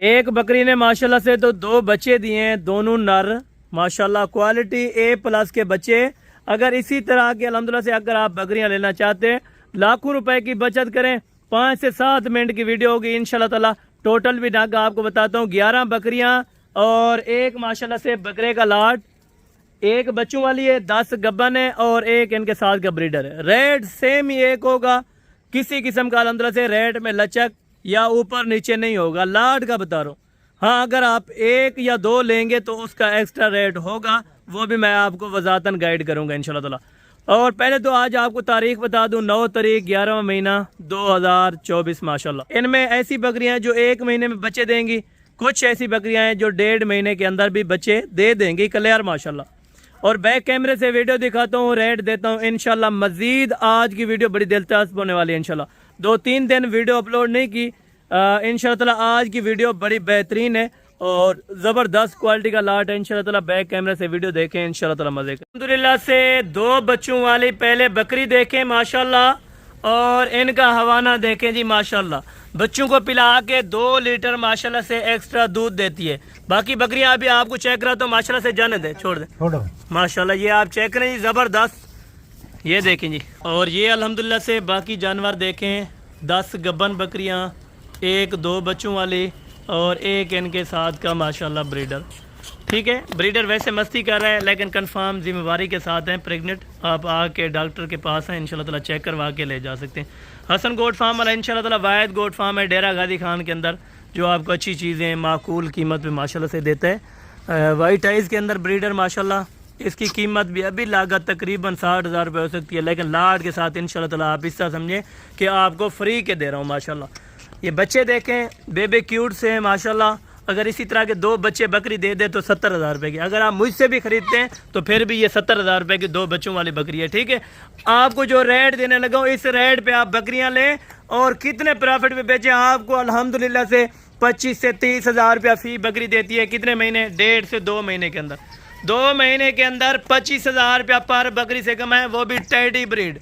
एक बकरी ने माशाल्लाह से तो 2 बच्चे दिए हैं, दोनों नर माशाल्लाह, क्वालिटी A+ के बच्चे। अगर इसी तरह के अल्हम्दुलिल्लाह से अगर आप बकरियां लेना चाहते हैं, लाखों रुपए की बचत करें। 5 से 7 मिनट की वीडियो होगी इंशाल्लाह ताला। टोटल भी नागा आपको बताता हूँ, 11 बकरियां और एक माशाल्लाह से बकरे का लाट, एक बच्चों वाली है, 10 गब्बन है और एक इनके साथ का ब्रीडर है। रेट सेम ही एक होगा, किसी किस्म का अल्हम्दुलिल्लाह से रेट में लचक या ऊपर नीचे नहीं होगा। लाट का बता रहा हूँ। हाँ, अगर आप 1 या 2 लेंगे तो उसका एक्स्ट्रा रेट होगा, वो भी मैं आपको वजातन गाइड करूंगा इंशाल्लाह ताला। और पहले तो आज आपको तारीख बता दूं, 9 तारीख 11वां महीना 2024 माशाल्लाह। इनमें ऐसी बकरियां हैं जो 1 महीने में बच्चे देंगी, कुछ ऐसी बकरियां हैं जो 1.5 महीने के अंदर भी बच्चे दे देंगी क्लियर माशाल्लाह। और बैक कैमरे से वीडियो दिखाता हूँ, रेट देता हूँ इंशाल्लाह। मजीद आज की वीडियो बड़ी दिलचस्प होने वाली है इंशाल्लाह। 2-3 दिन वीडियो अपलोड नहीं की, इंशाल्लाह ताला आज की वीडियो बड़ी बेहतरीन है और ज़बरदस्त क्वालिटी का लाट है इंशाल्लाह ताला। बैक कैमरे से वीडियो देखें इंशाल्लाह ताला मजे का। अल्हम्दुलिल्लाह से 2 बच्चों वाली पहले बकरी देखें माशाल्लाह और इनका हवाना देखें जी माशाल्लाह। बच्चों को पिला के 2 लीटर माशाल्लाह से एक्स्ट्रा दूध देती है। बाकी बकरियां अभी आपको चेक करा तो माशाल्लाह से जाने दे, छोड़ दे माशाल्लाह। ये आप चेक करें जी, ज़बरदस्त। ये देखें जी, और ये अल्हम्दुलिल्लाह से बाकी जानवर देखें, 10 गब्बन बकरियां, 1-2 बच्चों वाली और एक इनके साथ का माशाल्लाह ब्रीडर। ठीक है, ब्रीडर वैसे मस्ती कर रहा है लेकिन कंफर्म जिम्मेवारी के साथ हैं, प्रेग्नेंट। आप आके डॉक्टर के पास हैं इंशाल्लाह ताला, चेक करवा के ले जा सकते हैं। हसन गोट फार्म वाला इंशाल्लाह ताला वाहिद गोट फार्म है डेरा गाजी खान के अंदर, जो आपको अच्छी चीज़ें माकूल कीमत पे माशाल्लाह से देता है। वाइट आइज़ के अंदर ब्रीडर माशाल्लाह, इसकी कीमत भी अभी लागत तकरीबन 60,000 रुपये हो सकती है, लेकिन लाट के साथ इंशाल्लाह ताला आप इस तरह समझें कि आपको फ्री के दे रहा हूँ माशाल्लाह। ये बच्चे देखें, बेबी क्यूट से हैं माशाल्लाह। अगर इसी तरह के 2 बच्चे बकरी दे दे तो 70,000 रुपये की। अगर आप मुझसे भी खरीदते हैं तो फिर भी ये 70,000 रुपये की 2 बच्चों वाली बकरी है। ठीक है, आपको जो रेट देने लगा हूँ, इस रेट पे आप बकरियां लें और कितने प्रॉफिट में बेचें। आपको अल्हम्दुलिल्लाह से 25 से 30,000 रुपया फी बकरी देती है। कितने महीने? 1.5 से 2 महीने के अंदर। 2 महीने के अंदर 25,000 रुपया पर बकरी से कमाएं, वो भी टेडी ब्रीड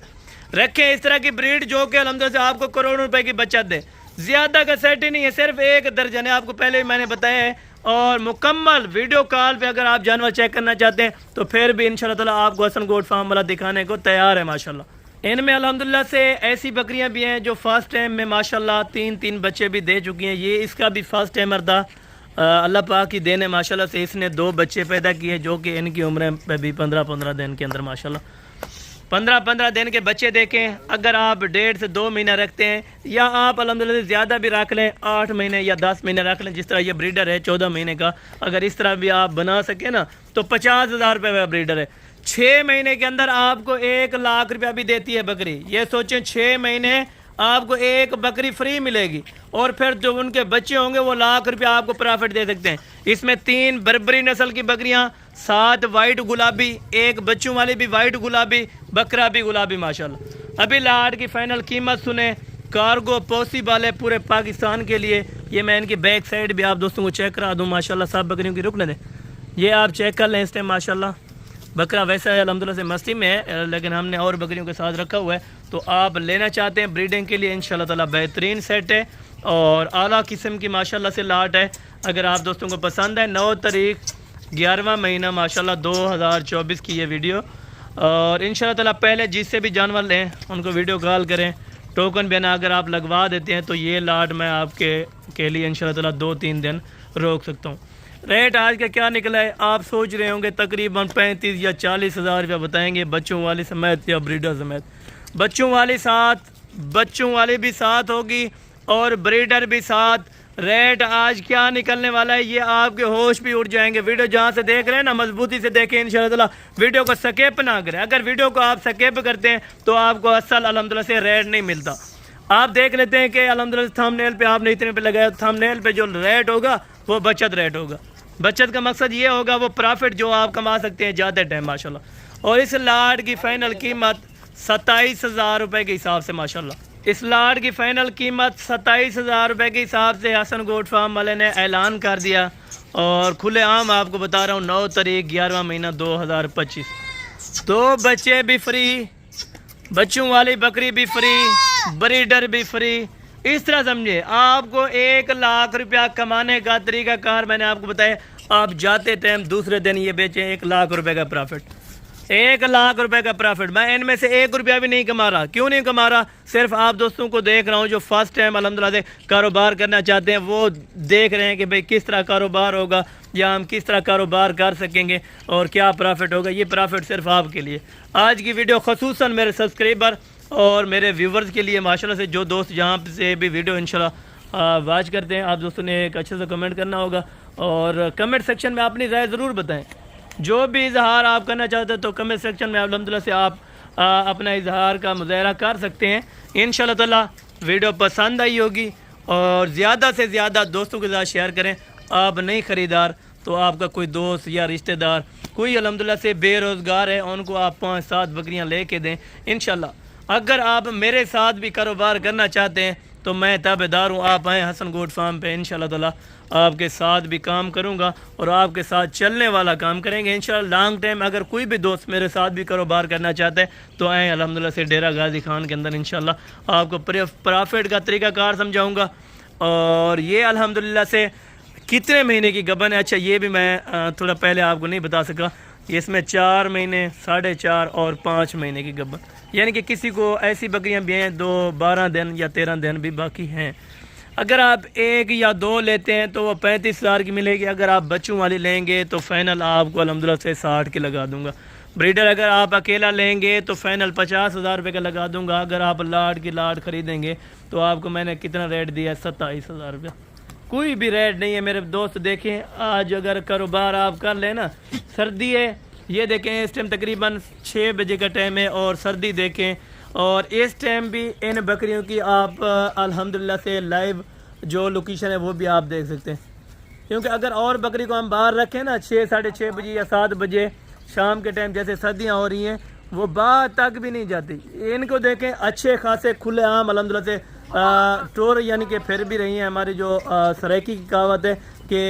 रखें। इस तरह की ब्रीड जो कि अल्हम्दुलिल्लाह से आपको करोड़ों रुपए की बचत दे। ज़्यादा का सेट ही नहीं है, सिर्फ 1 दर्जन है, आपको पहले भी मैंने बताया है। और मुकम्मल वीडियो कॉल पे अगर आप जानवर चेक करना चाहते हैं तो फिर भी इंशाल्लाह ताला आपको हसन गोट फार्म वाला दिखाने को तैयार है माशाल्लाह। इनमें अल्हम्दुलिल्लाह से ऐसी बकरियां भी हैं जो फर्स्ट टाइम में माशाल्लाह 3 बच्चे भी दे चुकी हैं। ये इसका भी फर्स्ट टाइमर था, अल्लाह पाक की देन है माशाल्लाह से। इसने 2 बच्चे पैदा किए जो कि इनकी उम्र पे भी 15-15 दिन के अंदर माशाल्लाह 15-15 दिन के बच्चे देखें। अगर आप 1.5 से 2 महीना रखते हैं या आप अल्हम्दुलिल्लाह से ज़्यादा भी रख लें, 8 महीने या 10 महीने रख लें, जिस तरह ये ब्रीडर है 14 महीने का, अगर इस तरह भी आप बना सकें ना तो 50,000 रुपये का ब्रीडर है। 6 महीने के अंदर आपको 1 लाख रुपया भी देती है बकरी। ये सोचें 6 महीने आपको 1 बकरी फ्री मिलेगी और फिर जो उनके बच्चे होंगे वो लाख रुपया आपको प्रॉफिट दे सकते हैं। इसमें 3 बर्बरी नस्ल की बकरियां, 7 वाइट गुलाबी, 1 बच्चों वाली भी वाइट गुलाबी, बकरा भी गुलाबी माशाल्लाह। अभी लाट की फाइनल कीमत सुने, कार्गो पॉसिबल है पूरे पाकिस्तान के लिए। ये मैं इनकी बैक साइड भी आप दोस्तों को चेक करा दूँ माशाल्लाह। सब बकरियों की रुक लें, ये आप चेक कर लें इस टाइम माशाल्लाह। बकरा वैसा है अल्हम्दुलिल्लाह से मस्ती में है, लेकिन हमने और बकरियों के साथ रखा हुआ है। तो आप लेना चाहते हैं ब्रीडिंग के लिए इंशाल्लाह ताला बेहतरीन सेट है और आला किस्म की माशाल्लाह से लाट है। अगर आप दोस्तों को पसंद है, 9 तारीख 11वां महीना माशाल्लाह 2024 की ये वीडियो। और इंशाल्लाह ताला पहले जिससे भी जानवर लें उनको वीडियो कॉल करें, टोकन भी ना अगर आप लगवा देते हैं तो ये लाट मैं आपके के लिए इंशाल्लाह ताला 2-3 दिन रोक सकता हूँ। रेट आज का क्या निकला है आप सोच रहे होंगे, तकरीबन 35 या 40,000 रुपया बताएंगे बच्चों वाली समेत या ब्रीडर समेत। बच्चों वाली साथ, बच्चों वाली भी साथ होगी और ब्रीडर भी साथ। रेट आज क्या निकलने वाला है ये आपके होश भी उड़ जाएंगे। वीडियो जहाँ से देख रहे हैं ना मजबूती से देखें इंशाल्लाह ताला, वीडियो को स्किप ना करें। अगर वीडियो को आप स्किप करते हैं तो आपको असल अल्हम्दुलिल्लाह से रेट नहीं मिलता। आप देख लेते हैं कि अल्हम्दुलिल्लाह थंबनेल पे आपने इतने पे लगाया, थंबनेल पे जो रेट होगा वो बचत रेट होगा। बचत का मकसद ये होगा वो प्रॉफिट जो आप कमा सकते हैं ज़्यादा टाइम माशाल्लाह। और इस लाट की फ़ाइनल कीमत 27,000 रुपये के हिसाब से माशाल्लाह। इस लाट की फ़ाइनल कीमत 27,000 रुपये के हिसाब से हसन गोट फार्म वाले ने ऐलान कर दिया। और खुलेआम आपको बता रहा हूँ 9 तारीख 11वां महीना 2025। 2 बच्चे भी फ्री, बच्चों वाली बकरी भी फ्री, ब्रीडर भी फ्री। इस तरह समझे, आपको 1 लाख रुपया कमाने का तरीका कार मैंने आपको बताया। आप जाते टाइम दूसरे दिन ये बेचें, 1 लाख रुपए का प्रॉफिट, 1 लाख रुपए का प्रॉफिट। मैं इनमें से 1 रुपया भी नहीं कमा रहा। क्यों नहीं कमा रहा? सिर्फ आप दोस्तों को देख रहा हूँ जो फर्स्ट टाइम अल्हम्दुलिल्लाह से कारोबार करना चाहते हैं, वो देख रहे हैं कि भाई किस तरह कारोबार होगा या हम किस तरह कारोबार कर सकेंगे और क्या प्रॉफिट होगा। ये प्रॉफिट सिर्फ आपके लिए। आज की वीडियो खसूसन मेरे सब्सक्राइबर और मेरे व्यूवर्स के लिए, माशाल्लाह से जो दोस्त जहाँ से भी वीडियो इंशाल्लाह वॉच करते हैं, आप दोस्तों ने एक अच्छे से कमेंट करना होगा और कमेंट सेक्शन में अपनी राय ज़रूर बताएं। जो भी इजहार आप करना चाहते हैं तो कमेंट सेक्शन में अल्हम्दुलिल्लाह से आप अपना इजहार का मुजाहरा कर सकते हैं। इंशाल्लाह ताला वीडियो पसंद आई होगी और ज़्यादा से ज़्यादा दोस्तों के साथ शेयर करें। आप नहीं ख़रीदार तो आपका कोई दोस्त या रिश्तेदार कोई अल्हम्दुलिल्लाह से बेरोज़गार है, उनको आप 5-7 बकरियां लेके दें इंशाल्लाह। अगर आप मेरे साथ भी कारोबार करना चाहते हैं तो मैं ताबेदार हूँ। आप आएँ हसन गोट फार्म पे, इंशाल्लाह ताला आपके साथ भी काम करूँगा और आपके साथ चलने वाला काम करेंगे इंशाल्लाह लॉन्ग टाइम। अगर कोई भी दोस्त मेरे साथ भी कारोबार करना चाहता है तो आएँ अल्हम्दुलिल्लाह से डेरा गाजी खान के अंदर, इंशाल्लाह आपको प्रॉफिट का तरीक़ाकार समझाऊँगा। और ये अल्हम्दुलिल्लाह से कितने महीने की गबन है, अच्छा ये भी मैं थोड़ा पहले आपको नहीं बता सका। इसमें 4 महीने, 4.5 और 5 महीने की गबन, यानी कि किसी को ऐसी बकरियां भी हैं 12 दिन या 13 दिन भी बाकी हैं। अगर आप 1 या 2 लेते हैं तो वो 35,000 की मिलेगी। अगर आप बच्चों वाली लेंगे तो फ़ाइनल आपको अल्हम्दुलिल्लाह से 60 की लगा दूंगा। ब्रीडर अगर आप अकेला लेंगे तो फ़ाइनल 50,000 रुपये का लगा दूंगा। अगर आप लाड की लाड ख़रीदेंगे तो आपको मैंने कितना रेट दिया है, 27,000 रुपये। कोई भी रेट नहीं है मेरे दोस्त। देखें आज अगर कारोबार आप कर लें ना, सर्दी है, ये देखें इस टाइम तकरीबन 6 बजे का टाइम है और सर्दी देखें, और इस टाइम भी इन बकरियों की आप अल्हम्दुलिल्लाह से लाइव जो लोकेशन है वो भी आप देख सकते हैं। क्योंकि अगर और बकरी को हम बाहर रखें ना 6, 6:30 बजे या 7 बजे शाम के टाइम, जैसे सर्दियाँ हो रही हैं, वो बाहर तक भी नहीं जाती। इनको देखें अच्छे खासे खुले आम अल्हम्दुलिल्लाह से टोर यानी कि फिर भी रही है। हमारी जो सराइकी की कहावत है कि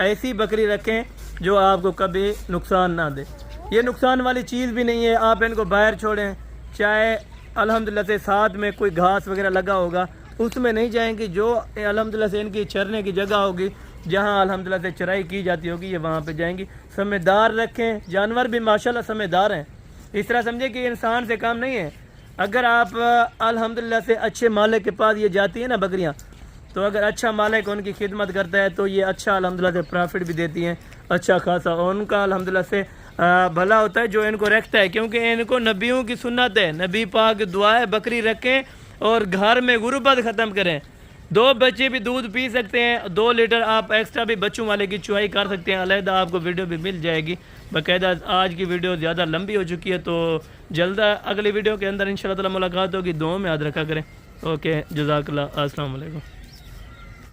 ऐसी बकरी रखें जो आपको कभी नुकसान ना दे। ये नुकसान वाली चीज़ भी नहीं है। आप इनको बाहर छोड़ें, चाहे अल्हम्दुलिल्लाह से साथ में कोई घास वगैरह लगा होगा उसमें नहीं जाएंगी। जो अल्हम्दुलिल्लाह से इनकी चरने की जगह होगी, जहाँ अल्हम्दुलिल्लाह से चराई की जाती होगी, ये वहाँ पे जाएंगी। समझदार रखें, जानवर भी माशाल्लाह समझदार हैं। इस तरह समझे कि इंसान से काम नहीं है। अगर आप अल्हम्दुलिल्लाह से अच्छे मालिक के पास ये जाती है ना बकरियाँ, तो अगर अच्छा मालिक उनकी खिदमत करता है तो ये अच्छा अल्हम्दुलिल्लाह से प्रॉफिट भी देती हैं अच्छा खासा। और उनका अल्हम्दुलिल्लाह से भला होता है जो इनको रखता है, क्योंकि इनको नबियों की सुन्नत है। नबी पाक दुआ है बकरी रखें और घर में गुर्बत ख़त्म करें। 2 बच्चे भी दूध पी सकते हैं, 2 लीटर आप एक्स्ट्रा भी बच्चों वाले की चुवाई कर सकते हैं। अलहदा आपको वीडियो भी मिल जाएगी बाकायदा। आज की वीडियो ज़्यादा लंबी हो चुकी है तो जल्द अगली वीडियो के अंदर इंशाल्लाह ताला मुलाकात होगी। दुआ में याद रखा करें। ओके, जज़ाकल्लाह, अस्सलाम वालेकुम।